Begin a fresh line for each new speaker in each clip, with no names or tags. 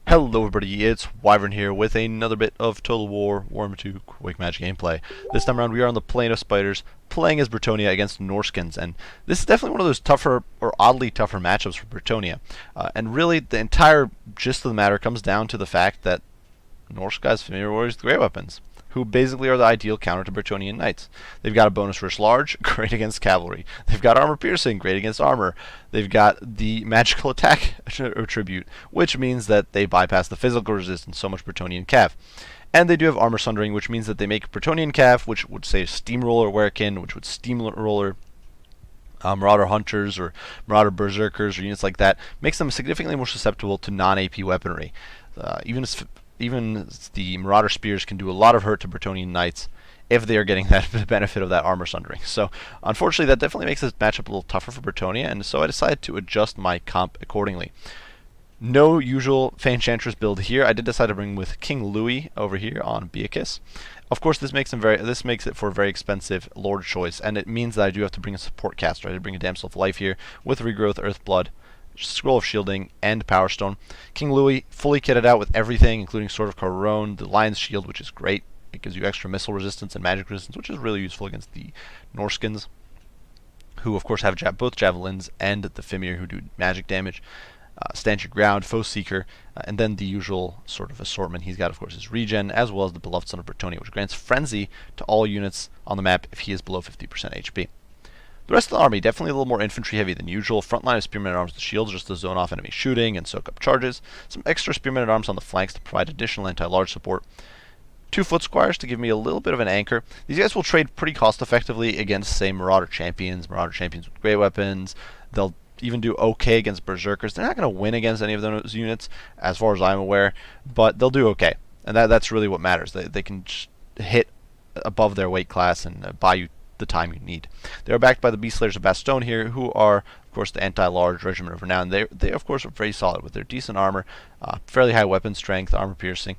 Hello everybody, it's Wyvern here with another bit of Total War Warhammer 2 Quick Match gameplay. This time around we are on the Plane of Spiders, playing as Brettonia against Norscans, and this is definitely one of those tougher, or oddly tougher matchups for Brettonia. And really, the entire gist of the matter comes down to the fact that Norsca has familiar warriors with great weapons, who basically are the ideal counter to Brettonian knights. They've got a bonus wrist large, great against cavalry. They've got armor piercing, great against armor. They've got the magical attack attribute, which means that they bypass the physical resistance, so much Brettonian cav. And they do have armor sundering, which means that they make Brettonian cav, which would say steamroller werekin, which would steamroller Marauder Hunters or Marauder Berserkers or units like that, makes them significantly more susceptible to non-AP weaponry. Even the Marauder Spears can do a lot of hurt to Brettonian Knights if they are getting that benefit of that armor sundering. So, unfortunately, that definitely makes this matchup a little tougher for Brettonia, and so I decided to adjust my comp accordingly. No usual Enchantress build here. I did decide to bring with King Louis over here on Beacus. Of course, this makes it for a very expensive Lord choice, and it means that I do have to bring a support caster. I did bring a Damsel of Life here with Regrowth, Earthblood, Scroll of Shielding, and Power Stone. King Louis fully kitted out with everything, including Sword of Corone, the Lion's Shield, which is great. It gives you extra missile resistance and magic resistance, which is really useful against the Norscans, who of course have both Javelins and the Fimir, who do magic damage. Stand your ground, Foe Seeker, and then the usual sort of assortment he's got, of course, is Regen, as well as the Beloved Son of Brettonia, which grants Frenzy to all units on the map if he is below 50% HP. The rest of the army, definitely a little more infantry heavy than usual. Front line of Spearmen at Arms with shields just to zone off enemy shooting and soak up charges. Some extra Spearmen at Arms on the flanks to provide additional anti-large support. 2 Foot Squires to give me a little bit of an anchor. These guys will trade pretty cost effectively against, say, Marauder Champions with great weapons. They'll even do okay against Berserkers. They're not going to win against any of those units, as far as I'm aware, but they'll do okay. And that's really what matters. They can just hit above their weight class and buy you the time you need. They are backed by the Beast Slayers of Bastogne here, who are, of course, the anti-large regiment of renown. They of course, are very solid with their decent armor, fairly high weapon strength, armor piercing,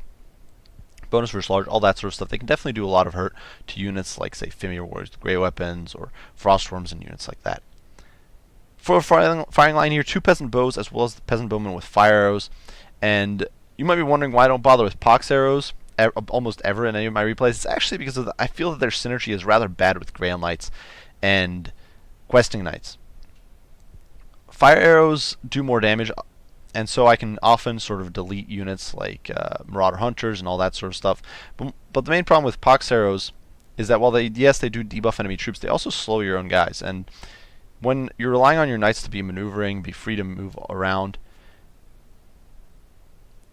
bonus versus large, all that sort of stuff. They can definitely do a lot of hurt to units like, say, Fimir warriors with great weapons, or Frostworms and units like that. For a firing line here, 2 peasant bows as well as the peasant bowmen with fire arrows. And you might be wondering why I don't bother with pox arrows almost ever in any of my replays. It's actually because I feel that their synergy is rather bad with Grail Knights and Questing Knights. Fire arrows do more damage, and so I can often sort of delete units like Marauder Hunters and all that sort of stuff. But the main problem with pox arrows is that while they do debuff enemy troops, they also slow your own guys. And when you're relying on your knights to be maneuvering, be free to move around,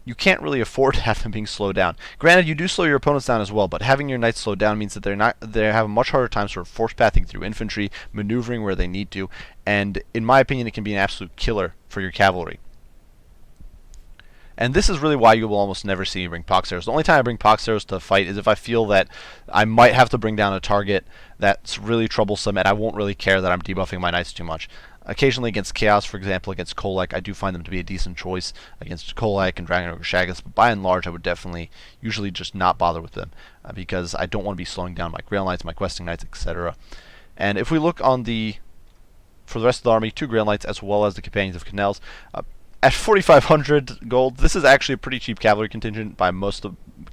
you can't really afford to have them being slowed down. Granted, you do slow your opponents down as well, but having your knights slowed down means that they have a much harder time sort of force pathing through infantry, maneuvering where they need to, and in my opinion, it can be an absolute killer for your cavalry. And this is really why you will almost never see me bring pox arrows. The only time I bring pox arrows to a fight is if I feel that I might have to bring down a target that's really troublesome, and I won't really care that I'm debuffing my knights too much. Occasionally against Chaos, for example, against Kolek, I do find them to be a decent choice against Kolek and Dragon Ogre Shagus, but by and large I would definitely usually just not bother with them because I don't want to be slowing down my Grail Knights, my Questing Knights, etc. And if we look for the rest of the army, 2 Grail Knights as well as the Companions of Canals, at 4,500 gold, this is actually a pretty cheap cavalry contingent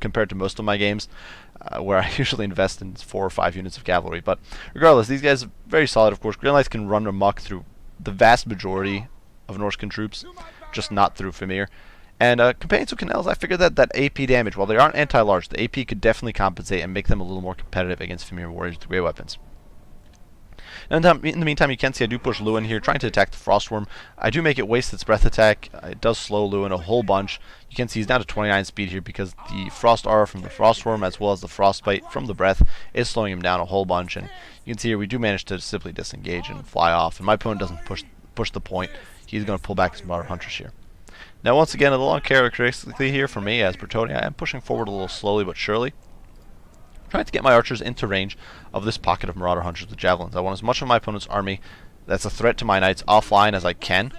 compared to most of my games, where I usually invest in 4 or 5 units of cavalry. But regardless, these guys are very solid. Of course, Grail Knights can run amok through the vast majority of Norscan troops, just not through Fimir. And Companions of Canals, I figured that AP damage, while they aren't anti-large, the AP could definitely compensate and make them a little more competitive against Fimir warriors with great weapons. In the meantime, you can see I do push Lewin here, trying to attack the Frostworm. I do make it waste its breath attack. It does slow Lewin a whole bunch. You can see he's down to 29 speed here because the Frost Aura from the Frostworm as well as the Frostbite from the breath is slowing him down a whole bunch. And you can see here we do manage to simply disengage and fly off. And my opponent doesn't push the point. He's going to pull back his Marauder Hunters here. Now once again, a little uncharacteristically here for me as Brettonia, I am pushing forward a little slowly but surely, trying to get my archers into range of this pocket of Marauder Hunters with Javelins. I want as much of my opponent's army that's a threat to my knights offline as I can.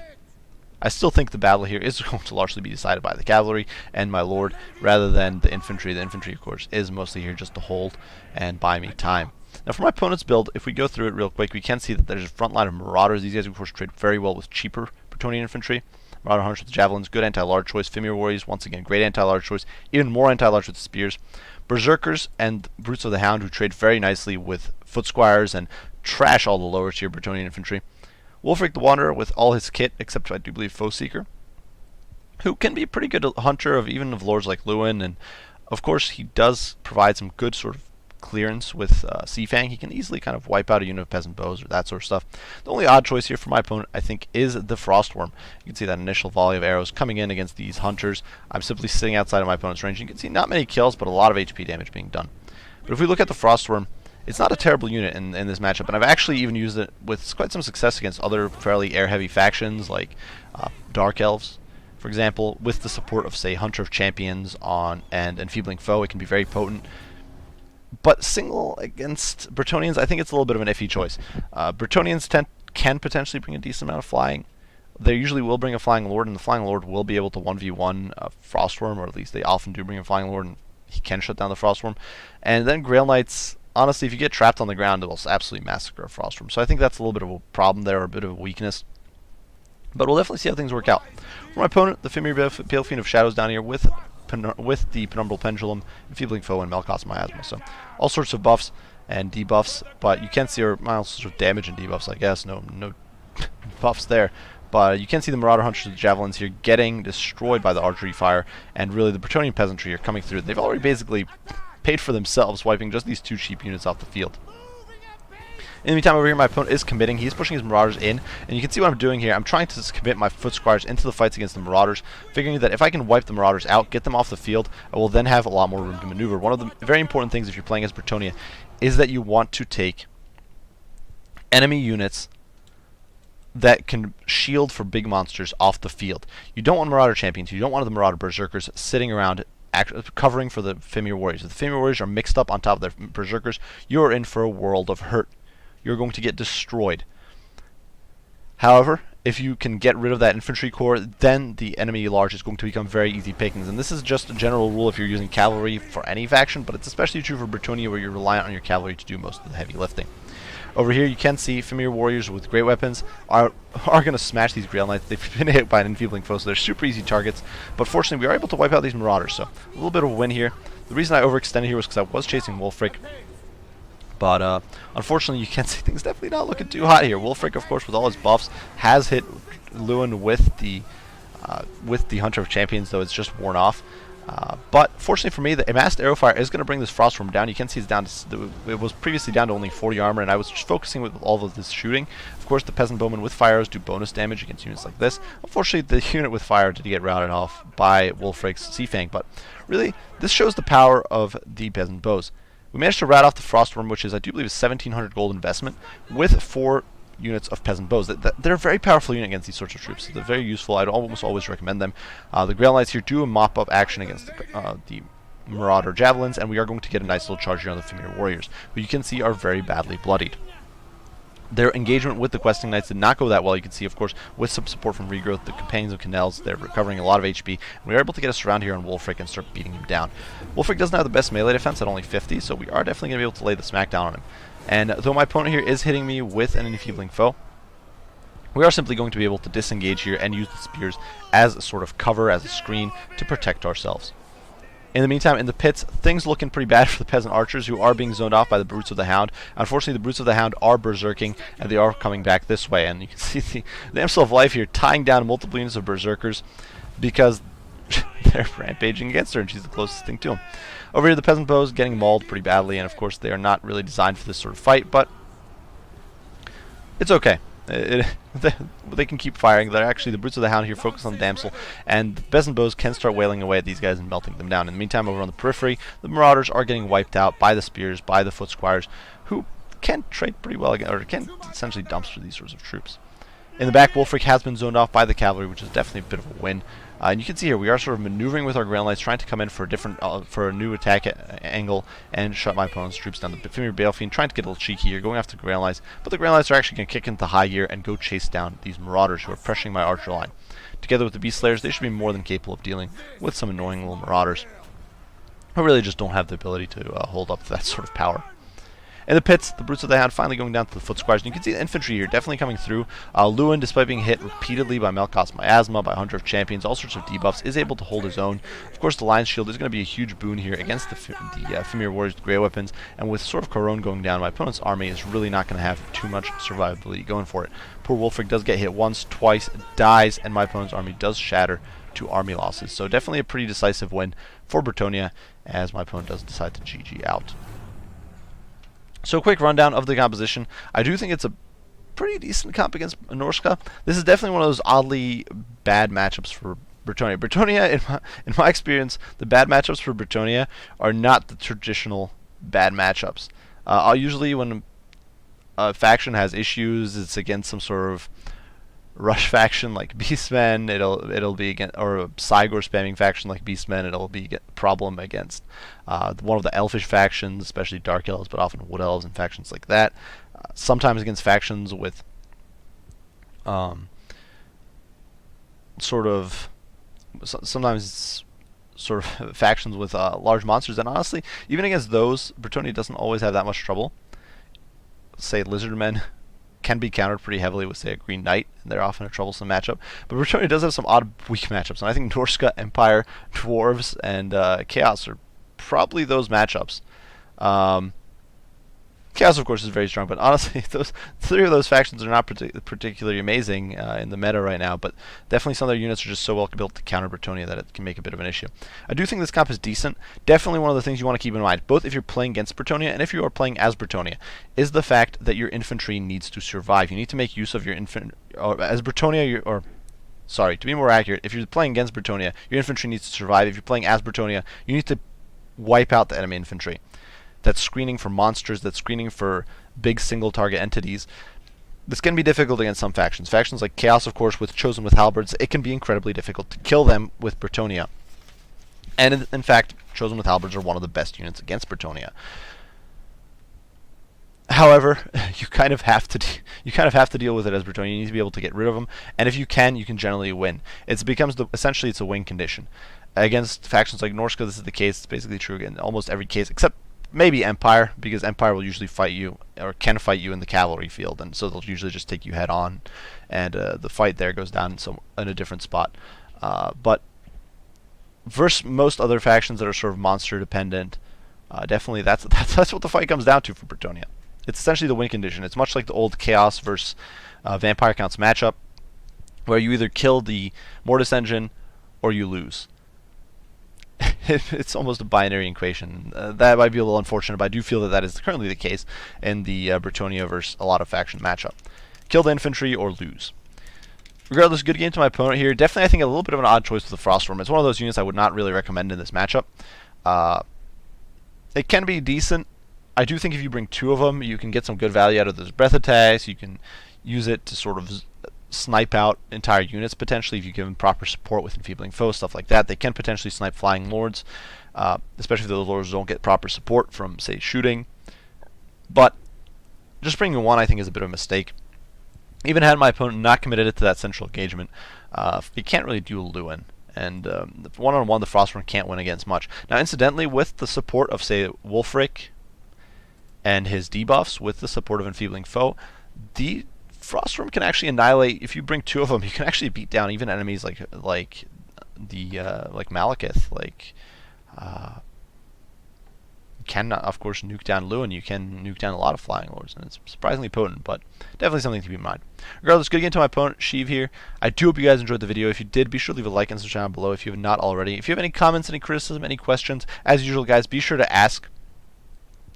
I still think the battle here is going to largely be decided by the cavalry and my lord rather than the infantry. The infantry, of course, is mostly here just to hold and buy me time. Now for my opponent's build, if we go through it real quick, we can see that there's a front line of Marauders. These guys, of course, trade very well with cheaper Brettonian infantry. Marauder Hunters with Javelins, good anti-large choice. Fimir Warriors, once again, great anti-large choice. Even more anti-large with Spears. Berserkers and Brutes of the Hound, who trade very nicely with Foot Squires and trash all the lower tier Brettonian infantry. Wulfric the Wanderer with all his kit, except I do believe Foe Seeker, who can be a pretty good hunter of even of lords like Lewin, and of course he does provide some good sort of clearance with Seafang. He can easily kind of wipe out a unit of peasant bows or that sort of stuff. The only odd choice here for my opponent, I think, is the Frostworm. You can see that initial volley of arrows coming in against these hunters. I'm simply sitting outside of my opponent's range. You can see not many kills, but a lot of HP damage being done. But if we look at the Frostworm, it's not a terrible unit in this matchup, and I've actually even used it with quite some success against other fairly air-heavy factions like Dark Elves. For example, with the support of, say, Hunter of Champions and Enfeebling Foe, it can be very potent. But single against Brettonians, I think it's a little bit of an iffy choice. Brettonians can potentially bring a decent amount of flying. They usually will bring a Flying Lord, and the Flying Lord will be able to 1v1 Frostworm, or at least they often do bring a Flying Lord, and he can shut down the Frostworm. And then Grail Knights, honestly, if you get trapped on the ground, it will absolutely massacre a Frostworm. So I think that's a little bit of a problem there, or a bit of a weakness. But we'll definitely see how things work out. For my opponent, the Fimir Balefiend of Shadows down here with the Penumbral Pendulum, Enfeebling Foe, and Melkoth's Miasma. So all sorts of buffs and debuffs, but you can see, or all sorts of damage and debuffs, I guess. No buffs there. But you can see the Marauder Hunters with the Javelins here getting destroyed by the archery fire, and really the Brettonian peasantry are coming through. They've already basically paid for themselves, wiping just these 2 cheap units off the field. In the meantime, over here, my opponent is committing. He's pushing his Marauders in, and you can see what I'm doing here. I'm trying to commit my Foot Squires into the fights against the Marauders, figuring that if I can wipe the Marauders out, get them off the field, I will then have a lot more room to maneuver. One of the very important things if you're playing as Brettonia is that you want to take enemy units that can shield for big monsters off the field. You don't want Marauder Champions, you don't want the Marauder Berserkers sitting around covering for the Fimir Warriors. If the Fimir Warriors are mixed up on top of their Berserkers, you are in for a world of hurt. You're going to get destroyed. However, if you can get rid of that infantry corps, then the enemy large is going to become very easy pickings. And this is just a general rule if you're using cavalry for any faction, but it's especially true for Brettonia, where you're reliant on your cavalry to do most of the heavy lifting. Over here you can see Fimir Warriors with great weapons are going to smash these Grail Knights. They've been hit by an Enfeebling Foe, so they're super easy targets. But fortunately we are able to wipe out these Marauders, so a little bit of a win here. The reason I overextended here was because I was chasing Wulfric. But unfortunately, you can see things definitely not looking too hot here. Wulfric, of course, with all his buffs, has hit Lewin with the Hunter of Champions, though it's just worn off. But fortunately for me, the Amassed Arrow Fire is going to bring this Frostworm down. You can see it's down to, it was previously down to only 40 armor, and I was just focusing with all of this shooting. Of course, the Peasant Bowmen with fire arrows do bonus damage against units like this. Unfortunately, the unit with fire did get routed off by Wulfric's Seafang, but really, this shows the power of the Peasant Bows. We managed to rat off the Frostworm, which is, I do believe, a 1,700 gold investment, with 4 units of Peasant Bows. They're a very powerful unit against these sorts of troops. They're very useful. I'd almost always recommend them. The Grail Knights here do a mop-up action against the Marauder Javelins, and we are going to get a nice little charge here on the Fimir Warriors, who you can see are very badly bloodied. Their engagement with the Questing Knights did not go that well. You can see, of course, with some support from Regrowth, the Companions of Canals, they're recovering a lot of HP. And we were able to get us around here on Wulfric and start beating him down. Wulfric doesn't have the best melee defense at only 50, so we are definitely going to be able to lay the smackdown on him. And though my opponent here is hitting me with an Enfeebling Foe, we are simply going to be able to disengage here and use the spears as a sort of cover, as a screen, to protect ourselves. In the meantime, in the pits, things looking pretty bad for the Peasant Archers, who are being zoned off by the Brutes of the Hound. Unfortunately, the Brutes of the Hound are berserking, and they are coming back this way. And you can see the Damsel of Life here tying down multiple units of Berserkers because they're rampaging against her, and she's the closest thing to them. Over here, the Peasant Bows getting mauled pretty badly, and of course, they are not really designed for this sort of fight, but it's okay. They can keep firing. They're actually, the Brutes of the Hound here focus on the Damsel, and the Peasant Bows can start wailing away at these guys and melting them down. In the meantime, over on the periphery, the Marauders are getting wiped out by the Spears, by the Foot Squires, who can trade pretty well again, or can essentially dumpster these sorts of troops. In the back, Wulfric has been zoned off by the cavalry, which is definitely a bit of a win. And you can see here, we are sort of maneuvering with our Grail Knights, trying to come in for a different, for a new attack angle and shut my opponent's troops down. The Fimir Balefiend trying to get a little cheeky here, going after the Grail Knights, but the Grail Knights are actually going to kick into high gear and go chase down these Marauders who are pressuring my archer line. Together with the Beast Slayers, they should be more than capable of dealing with some annoying little Marauders who really just don't have the ability to hold up to that sort of power. In the pits, the Brutes of the Hound finally going down to the foot squires. And you can see the infantry here definitely coming through. Lewin, despite being hit repeatedly by Melkoth's Miasma, by Hunter of Champions, all sorts of debuffs, is able to hold his own. Of course, the Lion's Shield is going to be a huge boon here against the Fimir Warriors with Grey Weapons. And with Sword of Corone going down, my opponent's army is really not going to have too much survivability going for it. Poor Wulfric does get hit once, twice, dies, and my opponent's army does shatter to army losses. So definitely a pretty decisive win for Brettonia, as my opponent does decide to GG out. So a quick rundown of the composition. I do think it's a pretty decent comp against Norsca. This is definitely one of those oddly bad matchups for Brettonia. Brettonia, in my experience, the bad matchups for Brettonia are not the traditional bad matchups. Usually when a faction has issues, it's against some sort of rush faction like Beastmen. It'll be against, or a Cygor spamming faction like Beastmen. It'll be a problem against one of the Elfish factions, especially Dark Elves, but often Wood Elves and factions like that. Sometimes against factions with sometimes sort of factions with large monsters, and honestly, even against those, Brettonia doesn't always have that much trouble. Say Lizardmen can be countered pretty heavily with, say, a Green Knight, and they're often a troublesome matchup. But Brettonia does have some odd, weak matchups, and I think Norsca, Empire, Dwarves, and Chaos are probably those matchups. Chaos, of course, is very strong, but honestly, those three of those factions are not particularly amazing in the meta right now, but definitely some of their units are just so well built to counter Brettonia that it can make a bit of an issue. I do think this comp is decent. Definitely one of the things you want to keep in mind, both if you're playing against Brettonia and if you are playing as Brettonia, is the fact that your infantry needs to survive. You need to make use of your infantry, or as Brettonia, sorry, to be more accurate, if you're playing against Brettonia, your infantry needs to survive. If you're playing as Brettonia, you need to wipe out the enemy infantry. That's screening for monsters, that's screening for big single target entities. This can be difficult against some factions. Factions like Chaos, of course, with Chosen with Halberds, it can be incredibly difficult to kill them with Brettonia. And in fact, Chosen with Halberds are one of the best units against Brettonia. However, you kind of have to deal with it as Brettonia. You need to be able to get rid of them, and if you can generally win. Essentially it's a win condition. Against factions like Norsca, this is the case. It's basically true in almost every case, except maybe Empire, because Empire will usually fight you, or can fight you in the cavalry field, and so they'll usually just take you head on, and the fight there goes down in a different spot. But versus most other factions that are sort of monster dependent, definitely that's what the fight comes down to for Brettonia. It's essentially the win condition. It's much like the old Chaos versus Vampire Counts matchup, where you either kill the Mortis engine or you lose. It's almost a binary equation. That might be a little unfortunate, but I do feel that is currently the case in the Brettonia versus a lot of faction matchup. Kill the infantry or lose. Regardless, good game to my opponent here. Definitely, I think, a little bit of an odd choice with the Frostworm. It's one of those units I would not really recommend in this matchup. It can be decent. I do think if you bring two of them, you can get some good value out of those breath attacks. You can use it to sort of snipe out entire units potentially if you give them proper support with enfeebling foes, stuff like that. They can potentially snipe flying lords, especially if the lords don't get proper support from, say, shooting. But just bringing one, I think, is a bit of a mistake. Even had my opponent not committed it to that central engagement, he can't really duel Lewin. And one-on-one, the Frostworm can't win against much. Now, incidentally, with the support of, say, Wulfric and his debuffs, with the support of enfeebling foe, the Frostworm can actually annihilate. If you bring two of them, you can actually beat down even enemies like Malekith. You can, of course, nuke down Lewin. You can nuke down a lot of Flying Lords, and it's surprisingly potent, but definitely something to keep in mind. Regardless, good game to my opponent, Sheev here. I do hope you guys enjoyed the video. If you did, be sure to leave a like and subscribe down below if you have not already. If you have any comments, any criticism, any questions, as usual, guys, be sure to ask.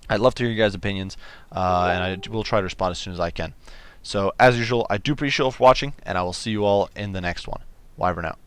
I'd love to hear your guys' opinions, and I will try to respond as soon as I can. So, as usual, I do appreciate you all for watching, and I will see you all in the next one. Wyvern out.